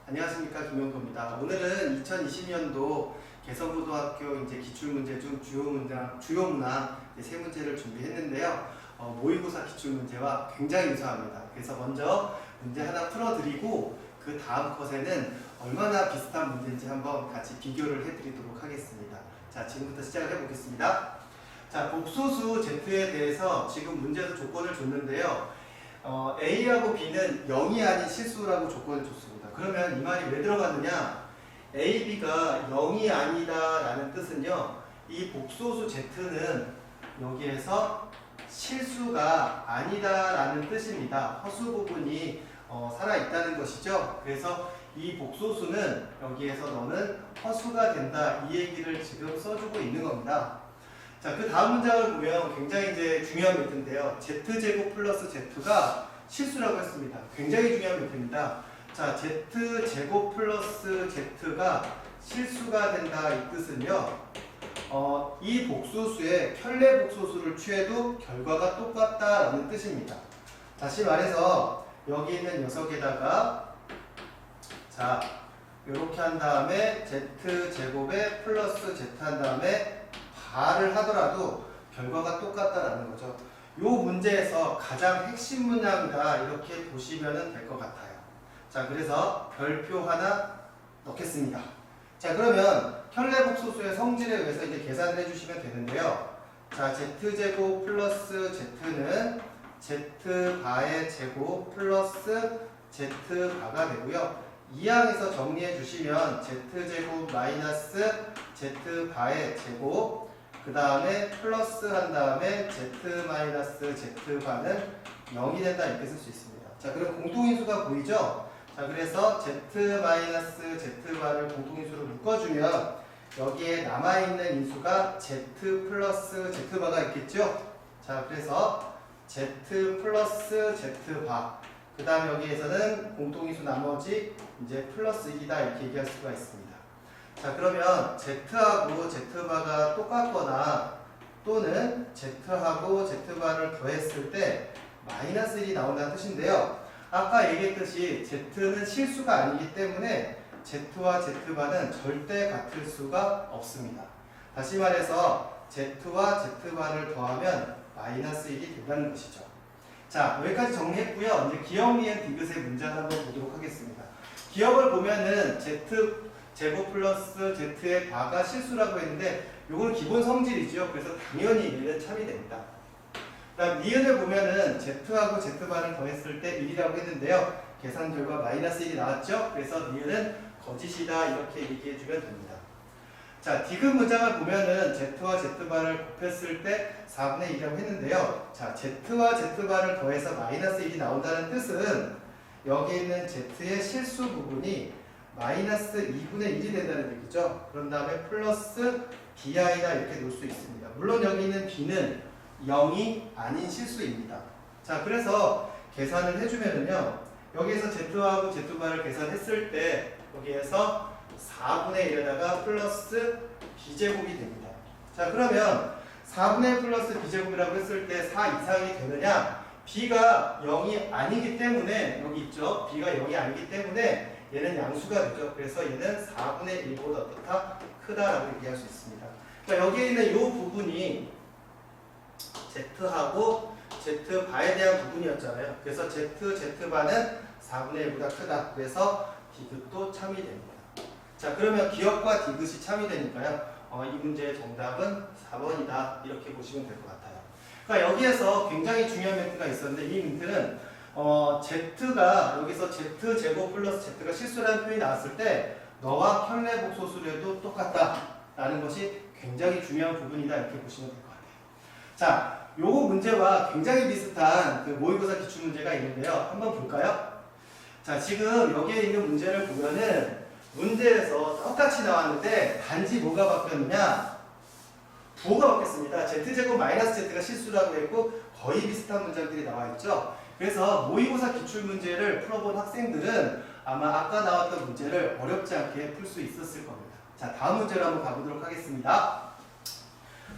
안녕하십니까, 김용표입니다. 오늘은 2020년도 개성고등학교 기출문제 중 주요 문항 세 문제를 준비했는데요. 모의고사 기출문제와 굉장히 유사합니다. 그래서 먼저 문제 하나 풀어드리고 그 다음 컷에는 얼마나 비슷한 문제인지 한번 같이 비교를 해드리도록 하겠습니다. 자, 지금부터 시작을 해보겠습니다. 자, 복소수 Z에 대해서 지금 문제에서 조건을 줬는데요. A하고 B는 0이 아닌 실수라고 조건을 줬습니다. 그러면 이 말이 왜 들어갔느냐? A, B가 0이 아니다 라는 뜻은요, 이 복소수 Z는 여기에서 실수가 아니다 라는 뜻입니다. 허수 부분이 살아있다는 것이죠. 그래서 이 복소수는 여기에서 너는 허수가 된다, 이 얘기를 지금 써주고 있는 겁니다. 자, 그 다음 문장을 보면 굉장히 중요한 멘트인데요. Z제곱 플러스 Z가 실수라고 했습니다. 굉장히 중요한 멘트입니다. 자, Z제곱 플러스 Z가 실수가 된다, 이 뜻은요, 이 복소수의 켤레 복소수를 취해도 결과가 똑같다라는 뜻입니다. 다시 말해서 여기 있는 녀석에다가 자, 이렇게 한 다음에 Z제곱에 플러스 Z 한 다음에 발을 하더라도 결과가 똑같다라는 거죠. 이 문제에서 가장 핵심 문항이다, 이렇게 보시면 될 것 같아요. 자, 그래서 별표 하나 넣겠습니다. 자, 그러면 켤레 복소수의 성질에 의해서 이제 계산을 해주시면 되는데요. 자, Z제곱 플러스 Z는 Z바의 제곱 플러스 Z바가 되고요. 이항에서 정리해 주시면 Z제곱 마이너스 Z바의 제곱, 그 다음에 플러스 한 다음에 Z 마이너스 Z바는 0이 된다, 이렇게 쓸 수 있습니다. 자, 그럼 공통인수가 보이죠? 자, 그래서 Z 마이너스 Z바를 공통인수로 묶어주면 여기에 남아있는 인수가 Z 플러스 Z바가 있겠죠? 자, 그래서 Z 플러스 Z바, 그 다음 여기에서는 공통인수 나머지 이제 플러스 1이다, 이렇게 얘기할 수가 있습니다. 자, 그러면 Z하고 Z바가 똑같거나 또는 Z하고 Z바를 더했을 때 마이너스 1이 나온다는 뜻인데요. 아까 얘기했듯이 Z는 실수가 아니기 때문에 Z와 Z바는 절대 같을 수가 없습니다. 다시 말해서 Z와 Z바를 더하면 마이너스 1이 된다는 것이죠. 자, 여기까지 정리했고요. 이제 기억, 미은, 디귿의 문제를 한번 보도록 하겠습니다. 기억을 보면은 Z제곱 플러스 Z의 바가 실수라고 했는데 이건 기본 성질이죠. 그래서 당연히 얘는 참이 됩니다. 그 다음 니은을 보면은 Z하고 Z바를 더했을 때 1이라고 했는데요. 계산 결과 마이너스 1이 나왔죠. 그래서 니은은 거짓이다, 이렇게 얘기해주면 됩니다. 자, 디귿 문장을 보면은 Z와 Z바를 곱했을 때 4분의 1이라고 했는데요. 자, Z와 Z바를 더해서 마이너스 1이 나온다는 뜻은 여기 있는 Z의 실수 부분이 마이너스 2분의 1이 된다는 얘기죠. 그런 다음에 플러스 BI다, 이렇게 놓을 수 있습니다. 물론 여기 있는 B는 0이 아닌 실수입니다. 자, 그래서 계산을 해주면은요, 여기에서 Z하고 Z바를 계산했을 때 여기에서 4분의 1에다가 플러스 B제곱이 됩니다. 자, 그러면 4분의 1 플러스 B제곱이라고 했을 때 4 이상이 되느냐? B가 0이 아니기 때문에, 여기 있죠? B가 0이 아니기 때문에 얘는 양수가 되죠. 그래서 얘는 4분의 1보다 어떻다? 크다라고 얘기할 수 있습니다. 그러니까 여기에 있는 이 부분이 Z하고 Z바에 대한 부분이었잖아요. 그래서 Z바는 4분의 1보다 크다. 그래서 디귿도 참이 됩니다. 자, 그러면 기억과 디귿이 참이 되니까요. 이 문제의 정답은 4번이다. 이렇게 보시면 될 것 같아요. 그러니까 여기에서 굉장히 중요한 멘트가 있었는데, 이 멘트는 Z가 여기서 Z제곱 플러스 Z가 실수라는 표현이 나왔을 때 너와 켤레 복소수를 해도 똑같다 라는 것이 굉장히 중요한 부분이다, 이렇게 보시면 될 것 같아요. 자, 요거 문제와 굉장히 비슷한 그 모의고사 기출문제가 있는데요. 한번 볼까요? 자, 지금 여기에 있는 문제를 보면은 문제에서 똑같이 나왔는데 단지 뭐가 바뀌었느냐? 부호가 바뀌었습니다. Z제곱 마이너스 Z가 실수라고 했고 거의 비슷한 문장들이 나와 있죠. 그래서 모의고사 기출문제를 풀어본 학생들은 아마 아까 나왔던 문제를 어렵지 않게 풀 수 있었을 겁니다. 자, 다음 문제로 한번 가보도록 하겠습니다.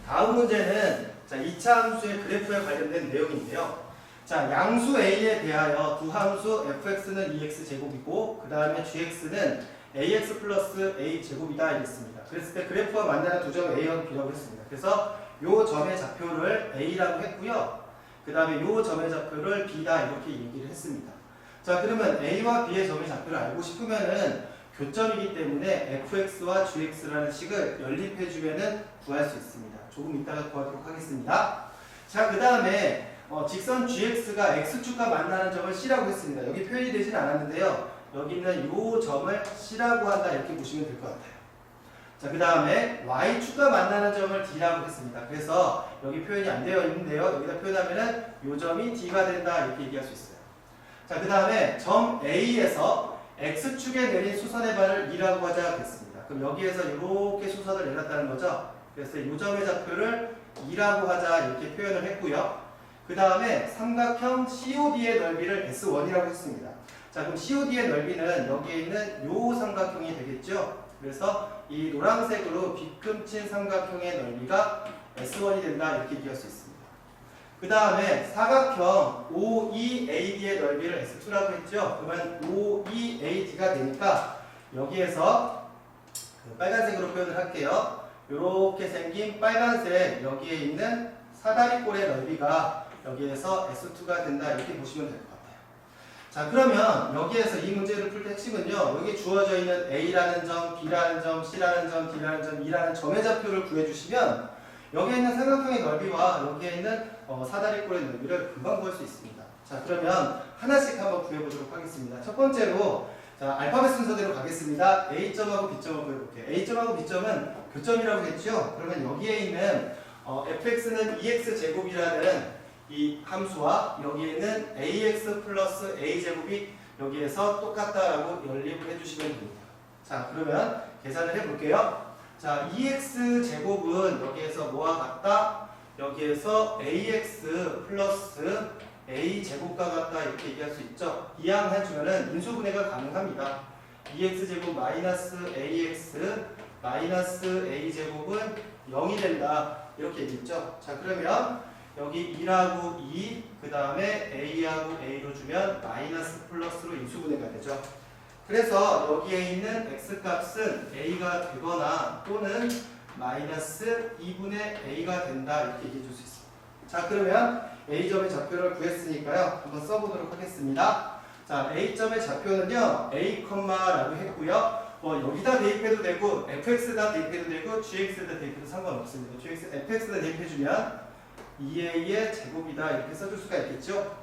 다음 문제는 자, 2차 함수의 그래프에 관련된 내용인데요. 자, 양수 A에 대하여 두 함수 fx는 2x 제곱이고 그 다음에 gx는 ax 플러스 a 제곱이다 이랬습니다. 그랬을 때 그래프와 만나는 두 점 A하고 B라고 했습니다. 그래서 요 점의 좌표를 A라고 했고요. 그 다음에 요 점의 좌표를 B다 이렇게 얘기를 했습니다. 자, 그러면 A와 B의 점의 좌표를 알고 싶으면은 교점이기 때문에 fx와 gx라는 식을 연립해주면은 구할 수 있습니다. 조금 이따가 구하도록 하겠습니다. 자, 그 다음에 직선 gx가 x축과 만나는 점을 C라고 했습니다. 여기 표현이 되진 않았는데요. 여기 있는 요 점을 C라고 한다 이렇게 보시면 될 것 같아요. 자, 그 다음에 y축과 만나는 점을 D라고 했습니다. 그래서 여기 표현이 안 되어 있는데요. 여기다 표현하면은 요 점이 D가 된다 이렇게 얘기할 수 있어요. 자, 그 다음에 점 A에서 x축에 내린 수선의 발을 2라고 하자 했습니다. 그럼 여기에서 이렇게 수선을 내렸다는 거죠. 그래서 이 점의 좌표를 2라고 하자 이렇게 표현을 했고요. 그 다음에 삼각형 COD의 넓이를 S1이라고 했습니다. 자, 그럼 COD의 넓이는 여기에 있는 요 삼각형이 되겠죠. 그래서 이 노란색으로 빗금친 삼각형의 넓이가 S1이 된다 이렇게 얘기할 수 있습니다. 그 다음에 사각형 OEAD의 넓이를 S2라고 했죠. 그러면 OEAD가 되니까 여기에서 빨간색으로 표현을 할게요. 이렇게 생긴 빨간색 여기에 있는 사다리꼴의 넓이가 여기에서 S2가 된다 이렇게 보시면 될 것 같아요. 자, 그러면 여기에서 이 문제를 풀 때 핵심은요. 여기 주어져 있는 A라는 점, B라는 점, C라는 점, D라는 점, E라는 점의 좌표를 구해주시면 여기에 있는 삼각형의 넓이와 여기에 있는 사다리꼴의 넓이를 금방 구할 수 있습니다. 자, 그러면 하나씩 한번 구해보도록 하겠습니다. 첫 번째로 자, 알파벳 순서대로 가겠습니다. A점하고 B점을 구해볼게요. A점하고 B점은 교점이라고 했죠. 그러면 여기에 있는 fx는 2x 제곱이라는 이 함수와 여기에는 ax 플러스 a 제곱이 여기에서 똑같다라고 연립을 해주시면 됩니다. 자, 그러면 계산을 해볼게요. 자, 2x 제곱은 여기에서 뭐와 같다? 여기에서 ax 플러스 a 제곱과 같다 이렇게 얘기할 수 있죠. 이항 해주면은 인수분해가 가능합니다. 2x 제곱 마이너스 ax 마이너스 a 제곱은 0이 된다 이렇게 얘기했죠. 자, 그러면 여기 2하고 2, 그 다음에 a하고 a로 주면 마이너스 플러스로 인수분해가 되죠. 그래서 여기에 있는 x값은 a가 되거나 또는 마이너스 2분의 a가 된다 이렇게 얘기해 줄 수 있습니다. 자, 그러면 a점의 좌표를 구했으니까요. 한번 써보도록 하겠습니다. 자, a점의 좌표는요. a, 라고 했고요. 여기다 대입해도 되고 fx에다 대입해도 되고 gx에다 대입해도 상관없습니다. fx에다 대입해주면 2a의 제곱이다 이렇게 써줄 수가 있겠죠.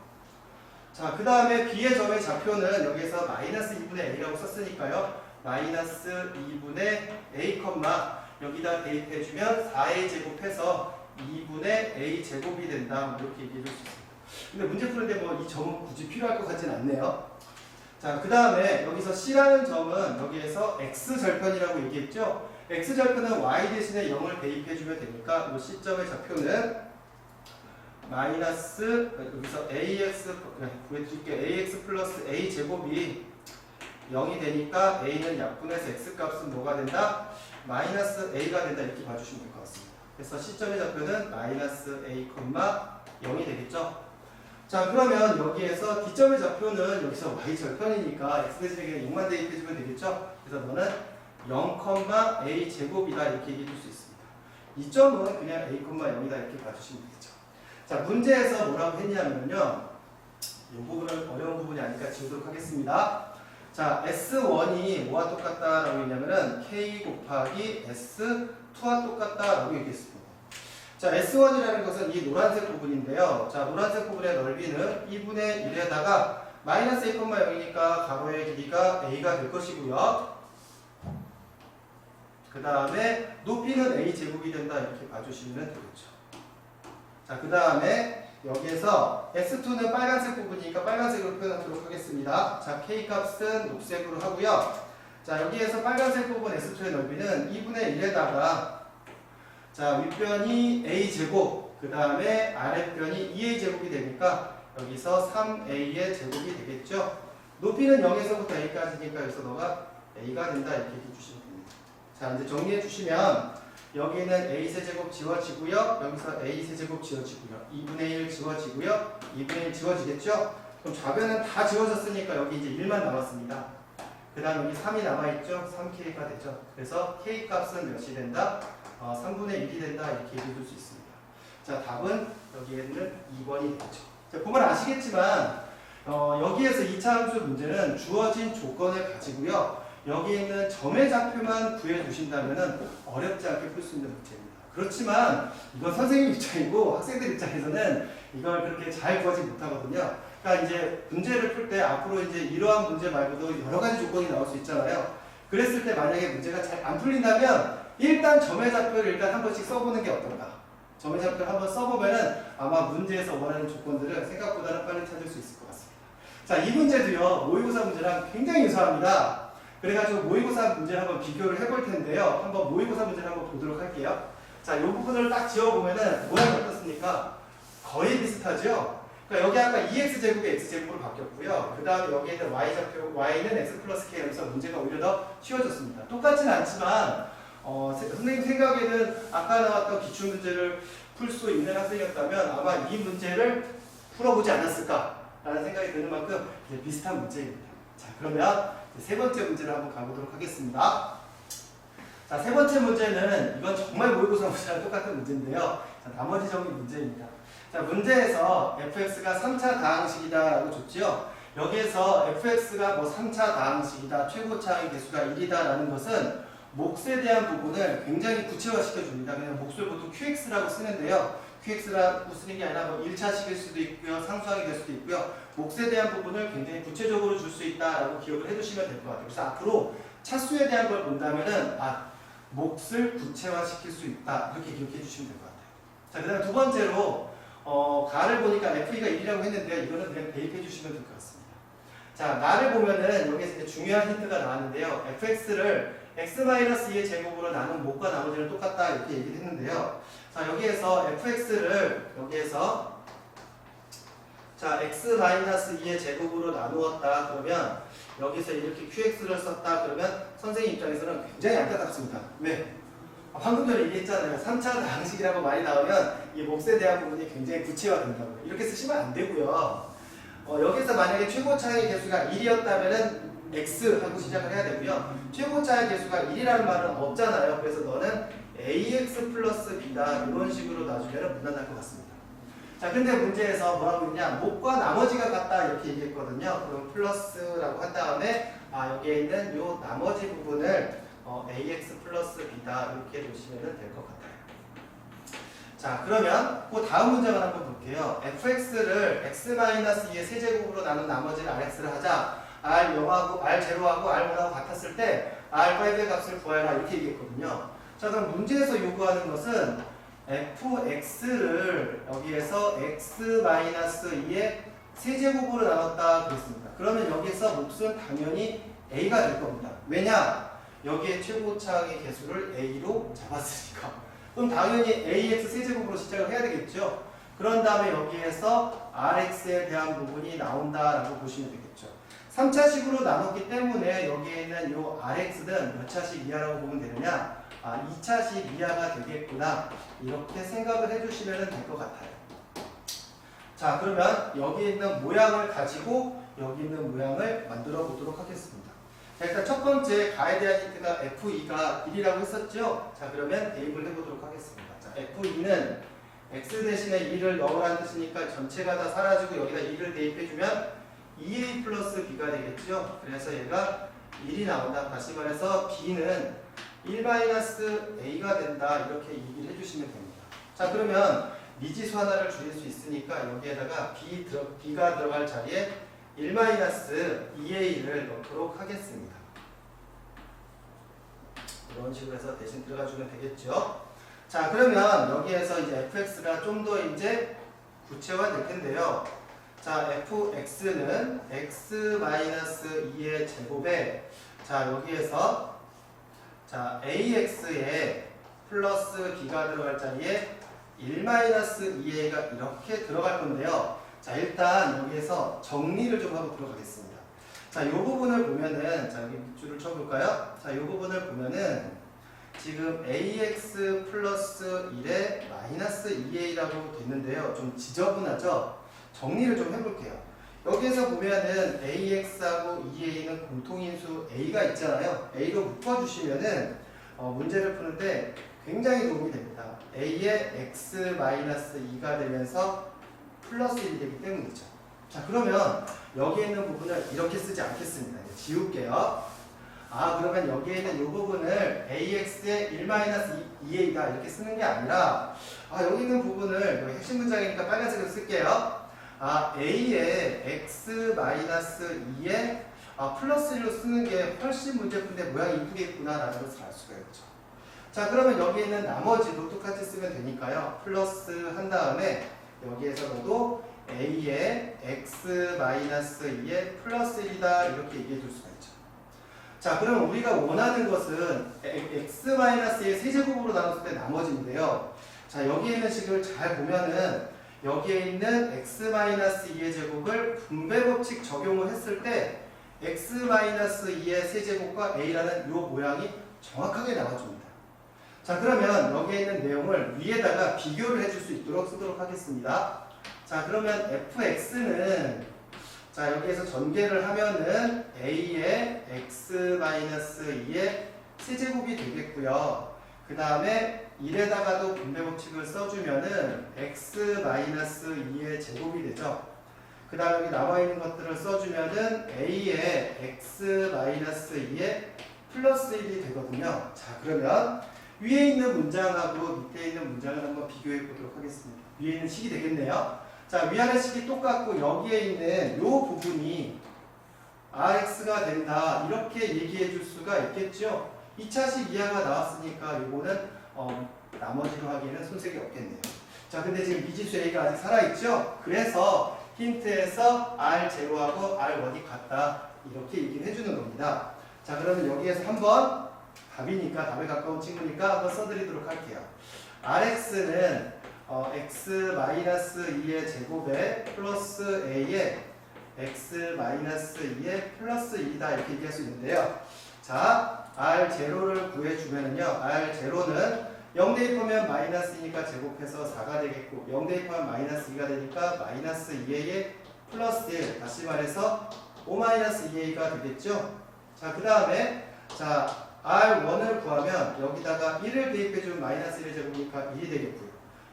자, 그 다음에 b의 점의 좌표는 여기에서 마이너스 2분의 a라고 썼으니까요. 마이너스 2분의 a, 여기다 대입해주면 4a 제곱해서 2분의 a 제곱이 된다 이렇게 얘기해 줄 수 있습니다. 근데 문제 푸는데 뭐 이 점은 굳이 필요할 것 같진 않네요. 자, 그 다음에 여기서 C라는 점은 여기에서 X절편이라고 얘기했죠. X절편은 Y 대신에 0을 대입해주면 되니까 이 C점의 좌표는 마이너스 여기서 구해드릴게요. AX 플러스 A 제곱이 0이 되니까 A는 약분해서 X값은 뭐가 된다? 마이너스 A가 된다 이렇게 봐주시면 될 것 같습니다. 그래서 C점의 좌표는 마이너스 A, 0이 되겠죠. 자, 그러면 여기에서 D점의 좌표는 여기서 Y절편이니까 X대신에 0만 대입해주면 되겠죠. 그래서 너는 0, A 제곱이다 이렇게 얘기해 줄 수 있습니다. 이 점은 그냥 A, 0이다 이렇게 봐주시면 되겠죠. 자, 문제에서 뭐라고 했냐면요. 이 부분은 어려운 부분이 아니니까 지우도록 하겠습니다. 자, S1이 뭐와 똑같다라고 했냐면은 K 곱하기 S2와 똑같다라고 얘기했습니다. 자, S1이라는 것은 이 노란색 부분인데요. 자, 노란색 부분의 넓이는 2분의 1에다가 마이너스 A, 0이니까 가로의 길이가 A가 될 것이고요. 그 다음에 높이는 A 제곱이 된다 이렇게 봐주시면 되겠죠. 자, 그 다음에 여기에서 S2는 빨간색 부분이니까 빨간색으로 표현하도록 하겠습니다. 자, K 값은 녹색으로 하고요. 자, 여기에서 빨간색 부분 S2의 넓이는 2분의 1에다가 자, 윗변이 A제곱, 그 다음에 아랫변이 2A 제곱이 되니까 여기서 3A의 제곱이 되겠죠. 높이는 0에서부터 A까지니까 여기서 너가 A가 된다 이렇게 해주시면 됩니다. 자, 이제 정리해 주시면 여기는 a 세제곱 지워지고요. 여기서 a 세제곱 지워지고요. 2분의 1 지워지고요. 2분의 1 지워지겠죠? 그럼 좌변은 다 지워졌으니까 여기 이제 1만 남았습니다. 그 다음 여기 3이 남아있죠? 3k가 되죠. 그래서 k 값은 몇이 된다? 3분의 1이 된다. 이렇게 얘기해 줄 수 있습니다. 자, 답은 여기에는 2번이 되죠. 자, 보면 아시겠지만 여기에서 2차 함수 문제는 주어진 조건을 가지고요. 여기 있는 점의 좌표만 구해주신다면 어렵지 않게 풀 수 있는 문제입니다. 그렇지만 이건 선생님 입장이고 학생들 입장에서는 이걸 그렇게 잘 구하지 못하거든요. 그러니까 이제 문제를 풀 때 앞으로 이제 이러한 문제 말고도 여러 가지 조건이 나올 수 있잖아요. 그랬을 때 만약에 문제가 잘 안 풀린다면 일단 점의 좌표를 일단 한 번씩 써보는 게 어떤가. 점의 좌표를 한번 써보면은 아마 문제에서 원하는 조건들을 생각보다는 빨리 찾을 수 있을 것 같습니다. 자, 이 문제도요, 모의고사 문제랑 굉장히 유사합니다. 그래가지고 모의고사 문제를 한번 비교를 해볼 텐데요. 한번 모의고사 문제를 한번 보도록 할게요. 자, 이 부분을 딱 지워보면은 모양이 어떻습니까? 거의 비슷하죠? 그러니까 여기 아까 2x제곱이 x제곱으로 바뀌었고요. 그 다음에 여기에 있는 y좌표, y는 x 플러스 k 하면서 문제가 오히려 더 쉬워졌습니다. 똑같진 않지만, 선생님 생각에는 아까 나왔던 기출문제를 풀 수 있는 학생이었다면 아마 이 문제를 풀어보지 않았을까라는 생각이 드는 만큼 이제 비슷한 문제입니다. 자, 그러면 세 번째 문제를 한번 가보도록 하겠습니다. 자, 세 번째 문제는 이건 정말 모의고사 문제랑 똑같은 문제인데요. 자, 나머지 정리 문제입니다. 자, 문제에서 fx가 3차 다항식이다 라고 줬죠. 여기에서 fx가 뭐 3차 다항식이다, 최고차의 개수가 1이다 라는 것은 몫에 대한 부분을 굉장히 구체화시켜 줍니다. 그냥 몫을 보통 qx라고 쓰는데요. qx라고 쓰는 게 아니라 뭐 1차식일 수도 있고요. 상수항이 될 수도 있고요. 몫에 대한 부분을 굉장히 구체적으로 줄 수 있다라고 기억을 해두시면 될 것 같아요. 그래서 앞으로 차수에 대한 걸 본다면은 몫을 구체화시킬 수 있다. 이렇게 기억해 주시면 될 것 같아요. 자, 그 다음 두 번째로 가를 보니까 FE가 1이라고 했는데 이거는 그냥 대입해 주시면 될 것 같습니다. 자, 나를 보면은 여기에서 이제 중요한 힌트가 나왔는데요. fx를 x-2의 제곱으로 나눈 몫과 나머지는 똑같다 이렇게 얘기를 했는데요. 자, 여기에서 fx를 여기에서 자, x-2의 제곱으로 나누었다 그러면 여기서 이렇게 qx를 썼다 그러면 선생님 입장에서는 굉장히 안타깝습니다. 왜? 방금 전에 얘기했잖아요. 3차 다항식이라고 말이 나오면 이 몫에 대한 부분이 굉장히 구체화된다고요. 이렇게 쓰시면 안 되고요. 여기서 만약에 최고차의 개수가 1이었다면은 x 하고 시작을 해야 되고요. 최고차의 개수가 1이라는 말은 없잖아요. 그래서 너는 ax 플러스 b다 이런 식으로 놔주면 무난할 것 같습니다. 자, 근데 문제에서 뭐라고 했냐? 몫과 나머지가 같다 이렇게 얘기했거든요. 그럼 플러스라고 한 다음에 여기에 있는 요 나머지 부분을 ax 플러스 b다 이렇게 놓으시면 될 것 같아요. 자, 그러면 그 다음 문제만 한번 볼게요. fx를 x-2의 세제곱으로 나눈 나머지를 rx를 하자. r0하고 r0하고 r1하고 같았을 때 r5의 값을 구하라 이렇게 얘기했거든요. 자, 그럼 문제에서 요구하는 것은 fx를 여기에서 x-2의 세제곱으로 나눴다 그랬습니다. 그러면 여기서 몫은 당연히 a가 될 겁니다. 왜냐? 여기에 최고차의 개수를 a로 잡았으니까. 그럼 당연히 ax 세제곱으로 시작을 해야 되겠죠. 그런 다음에 여기에서 rx에 대한 부분이 나온다라고 보시면 되겠죠. 3차식으로 나눴기 때문에 여기에 있는 요 rx는 몇 차식 이하라고 보면 되느냐? 2차식 이하가 되겠구나. 이렇게 생각을 해주시면 될 것 같아요. 자, 그러면 여기 있는 모양을 가지고 여기 있는 모양을 만들어 보도록 하겠습니다. 자, 일단 첫 번째 가에 대한 힌트가 F2가 1이라고 했었죠? 자, 그러면 대입을 해보도록 하겠습니다. 자, F2는 X 대신에 2를 넣으라는 뜻이니까 전체가 다 사라지고 여기다 2를 대입해주면 2A 플러스 B가 되겠죠? 그래서 얘가 1이 나온다. 다시 말해서 B는 1-A가 된다. 이렇게 얘기를 해주시면 됩니다. 자, 그러면 미지수 하나를 줄일 수 있으니까 여기에다가 B가 들어갈 자리에 1-2A를 넣도록 하겠습니다. 이런 식으로 해서 대신 들어가주면 되겠죠. 자, 그러면 여기에서 이제 fx가 좀 더 이제 구체화 될 텐데요. 자, fx는 x-2의 제곱에 자, 여기에서 자, ax에 플러스 b가 들어갈 자리에 1-2a가 이렇게 들어갈 건데요. 자, 일단 여기에서 정리를 좀 하고 들어가겠습니다. 자, 이 부분을 보면은 자, 여기 밑줄을 쳐볼까요? 자, 이 부분을 보면은 지금 ax 플러스 1에 마이너스 2a라고 됐는데요. 좀 지저분하죠? 정리를 좀 해볼게요. 여기에서 보면은 ax하고 2a는 공통인수 a가 있잖아요. a로 묶어주시면은 문제를 푸는데 굉장히 도움이 됩니다. a의 x 마이너스 2가 되면서 플러스 1이 되기 때문이죠. 자, 그러면 여기에 있는 부분을 이렇게 쓰지 않겠습니다. 지울게요. 그러면 여기에 있는 이 부분을 ax의 1-2a다 이렇게 쓰는 게 아니라 여기 있는 부분을 여기 핵심 문장이니까 빨간색으로 쓸게요. a의 x-2에 플러스 1로 쓰는 게 훨씬 문제푼데 모양이 이쁘겠구나 라는 것을 알 수가 있죠. 자, 그러면 여기 있는 나머지도 똑같이 쓰면 되니까요. 플러스 한 다음에 여기에서 너도 a의 x-2에 플러스 1이다 이렇게 얘기해 줄 수가 있죠. 자, 그럼 우리가 원하는 것은 x-의 세제곱으로 나눴을 때 나머지인데요. 자, 여기에 있는 식을 잘 보면은 여기에 있는 x-2의 제곱을 분배법칙 적용을 했을 때 x-2의 세제곱과 a라는 이 모양이 정확하게 나와줍니다. 자, 그러면 여기에 있는 내용을 위에다가 비교를 해줄 수 있도록 쓰도록 하겠습니다. 자, 그러면 fx는 자, 여기에서 전개를 하면은 a의 x-2의 세제곱이 되겠고요. 그 다음에 1에다가도 분배법칙을 써주면은 x-2의 제곱이 되죠. 그 다음에 여기 나와있는 것들을 써주면은 a의 x-2의 플러스 1이 되거든요. 자, 그러면 위에 있는 문장하고 밑에 있는 문장을 한번 비교해 보도록 하겠습니다. 위에 있는 식이 되겠네요. 자, 위아래 식이 똑같고 여기에 있는 이 부분이 rx가 된다 이렇게 얘기해 줄 수가 있겠죠. 2차식 이하가 나왔으니까 이거는 나머지로 하기에는 손색이 없겠네요. 자, 근데 지금 미지수 a가 아직 살아있죠. 그래서 힌트에서 r0하고 r1이 같다 이렇게 얘기를 해주는 겁니다. 자, 그러면 여기에서 한번 답이니까 답에 가까운 친구니까 한번 써드리도록 할게요. rx는 x-2의 제곱에 플러스 a의 x-2의 플러스 2다 이렇게 얘기할 수 있는데요. 자, r0를 구해주면은요, r0는 0 대입하면 마이너스니까 제곱해서 4가 되겠고 0 대입하면 마이너스 2가 되니까 마이너스 2a의 플러스 1 다시 말해서 5-2a가 되겠죠. 자, 그 다음에 자 r1을 구하면 여기다가 1을 대입해주면 마이너스 1의 제곱이니까 1이 되겠고요.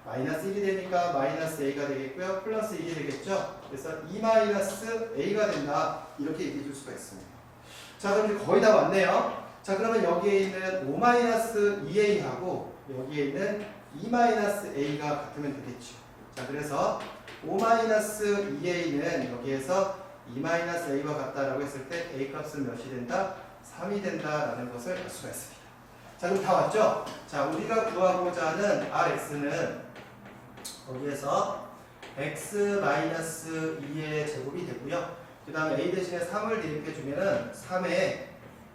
마이너스 1이 되니까 마이너스 a가 되겠고요. 플러스 2이 되겠죠. 그래서 2-a가 된다 이렇게 얘기해 줄 수가 있습니다. 자, 그럼 이제 거의 다 왔네요. 자, 그러면 여기에 있는 5-2a하고 여기에 있는 2-a가 같으면 되겠죠. 자, 그래서 5-2a는 여기에서 2-a와 같다라고 했을 때 a 값은 몇이 된다? 3이 된다라는 것을 알 수가 있습니다. 자, 그럼 다 왔죠? 자, 우리가 구하고자 하는 rx는 여기에서 x-2의 제곱이 되고요. 그 다음에 a 대신에 3을 대입해주면은 3에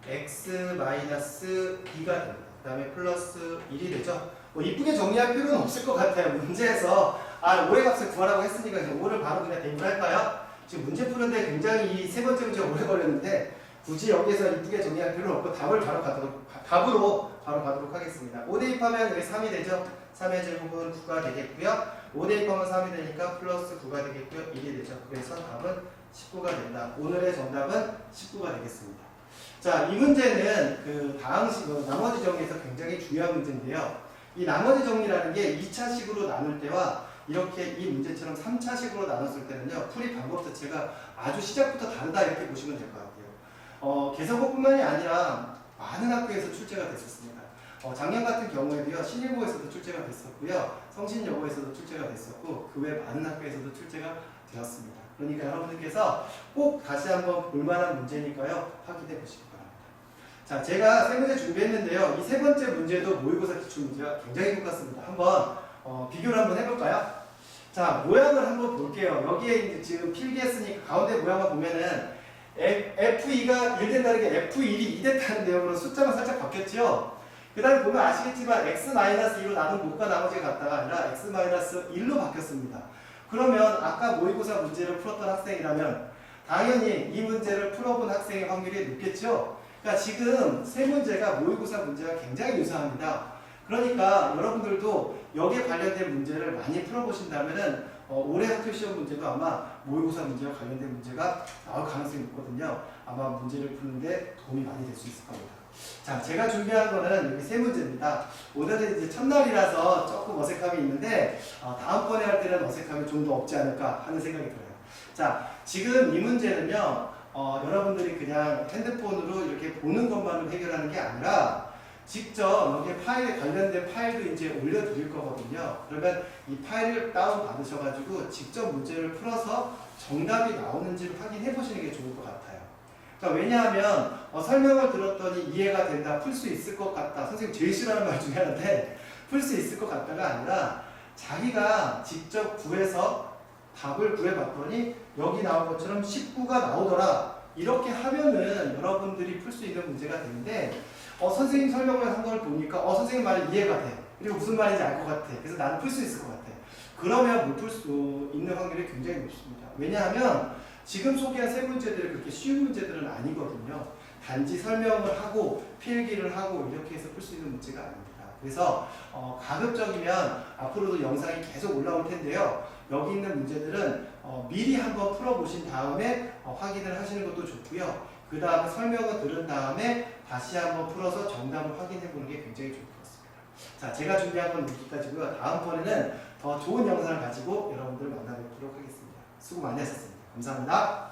x-2가 됩니다. 그 다음에 플러스 1이 되죠. 뭐 이쁘게 정리할 필요는 없을 것 같아요. 문제에서 5의 값을 구하라고 했으니까 5를 바로 그냥 대입을 할까요? 지금 문제 푸는데 굉장히 이 세 번째 문제가 오래 걸렸는데 굳이 여기에서 이쁘게 정리할 필요는 없고 답으로 바로 가도록 하겠습니다. 5 대입하면 여기 3이 되죠. 3의 제곱은 9가 되겠고요. 5 대입하면 3이 되니까 플러스 9가 되겠고요. 1이 되죠. 그래서 답은 19가 된다. 오늘의 정답은 19가 되겠습니다. 자, 이 문제는 그 나머지 정리에서 굉장히 중요한 문제인데요. 이 나머지 정리라는 게 2차식으로 나눌 때와 이렇게 이 문제처럼 3차식으로 나눴을 때는요, 풀이 방법 자체가 아주 시작부터 다르다 이렇게 보시면 될 것 같아요. 개성고뿐만이 아니라 많은 학교에서 출제가 됐었습니다. 작년 같은 경우에도요, 신일고에서도 출제가 됐었고요, 성신여고에서도 출제가 됐었고, 그 외 많은 학교에서도 출제가 되었습니다. 그러니까 여러분들께서 꼭 다시 한번 볼만한 문제니까요, 확인해 보시기 바랍니다. 자, 제가 세 문제 준비했는데요, 이 세 번째 문제도 모의고사 기출문제와 굉장히 똑같습니다. 한번 비교를 한번 해볼까요? 자, 모양을 한번 볼게요. 여기에 이제 지금 필기했으니까 가운데 모양을 보면은 F2가 1 된다는 게 F1이 2 됐다는 내용으로 숫자만 살짝 바뀌었죠? 그 다음에 보면 아시겠지만 X-2로 나눈 목과 나머지가 같다가 아니라 X-1로 바뀌었습니다. 그러면 아까 모의고사 문제를 풀었던 학생이라면 당연히 이 문제를 풀어본 학생의 확률이 높겠죠? 그러니까 지금 세 문제가 모의고사 문제와 굉장히 유사합니다. 그러니까 여러분들도 여기에 관련된 문제를 많이 풀어보신다면은 올해 학교 시험 문제도 아마 모의고사 문제와 관련된 문제가 나올 가능성이 있거든요. 아마 문제를 푸는데 도움이 많이 될 수 있을 겁니다. 자, 제가 준비한 거는 여기 세 문제입니다. 오늘은 이제 첫날이라서 조금 어색함이 있는데 다음번에 할 때는 어색함이 좀 더 없지 않을까 하는 생각이 들어요. 자, 지금 이 문제는요, 여러분들이 그냥 핸드폰으로 이렇게 보는 것만으로 해결하는 게 아니라 직접 여기 파일에 관련된 파일도 이제 올려드릴 거거든요. 그러면 이 파일을 다운 받으셔가지고 직접 문제를 풀어서 정답이 나오는지를 확인해 보시는 게 좋을 것 같아요. 그러니까 왜냐하면 설명을 들었더니 이해가 된다, 풀 수 있을 것 같다. 선생님 제일 싫어하는 말 중에 하나인데 풀 수 있을 것 같다가 아니라 자기가 직접 구해서 답을 구해봤더니 여기 나온 것처럼 19가 나오더라. 이렇게 하면은 여러분들이 풀 수 있는 문제가 되는데 선생님 설명을 한 걸 보니까 선생님 말이 이해가 돼. 그리고 무슨 말인지 알 것 같아. 그래서 나는 풀 수 있을 것 같아. 그러면 못 풀 수 있는 확률이 굉장히 높습니다. 왜냐하면 지금 소개한 세 문제들이 그렇게 쉬운 문제들은 아니거든요. 단지 설명을 하고 필기를 하고 이렇게 해서 풀 수 있는 문제가 아닙니다. 그래서 가급적이면 앞으로도 영상이 계속 올라올 텐데요. 여기 있는 문제들은 미리 한번 풀어보신 다음에 확인을 하시는 것도 좋고요. 그 다음에 설명을 들은 다음에 다시 한번 풀어서 정답을 확인해 보는 게 굉장히 좋을 것 같습니다. 자, 제가 준비한 건 여기까지고요. 다음번에는 더 좋은 영상을 가지고 여러분들을 만나뵙도록 하겠습니다. 수고 많이 하셨습니다. 감사합니다.